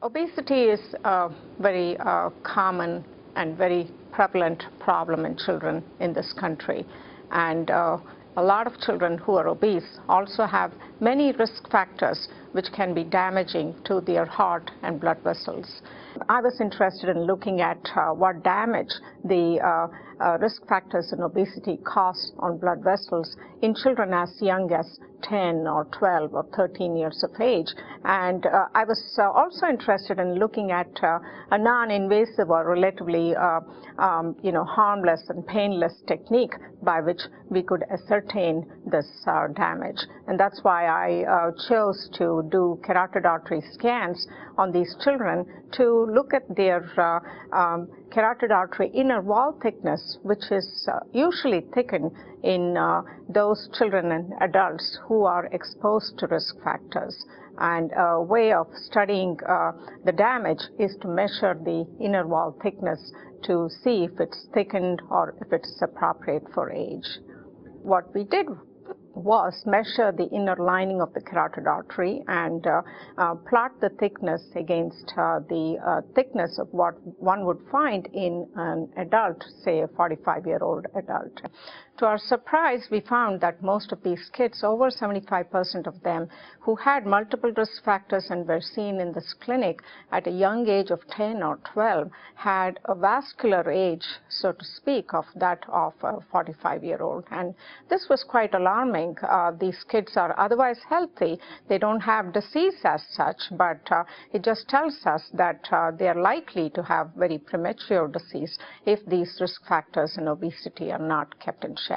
Obesity is a very common and very prevalent problem in children in this country. And a lot of children who are obese also have many risk factors which can be damaging to their heart and blood vessels. I was interested in looking at what damage the risk factors in obesity cause on blood vessels in children as young as 10 or 12 or 13 years of age. And I was also interested in looking at a non-invasive or relatively harmless and painless technique by which we could ascertain this damage. And that's why I chose to do carotid artery scans on these children to look at their carotid artery inner wall thickness, which is usually thickened in those children and adults who are exposed to risk factors. And a way of studying the damage is to measure the inner wall thickness to see if it's thickened or if it's appropriate for age. What we did was measure the inner lining of the carotid artery and plot the thickness against the thickness of what one would find in an adult, say a 45-year-old adult. To our surprise, we found that most of these kids, over 75% of them, who had multiple risk factors and were seen in this clinic at a young age of 10 or 12, had a vascular age, so to speak, of that of a 45-year-old. And this was quite alarming. These kids are otherwise healthy. They don't have disease as such, but it just tells us that they are likely to have very premature disease if these risk factors in obesity are not kept in check.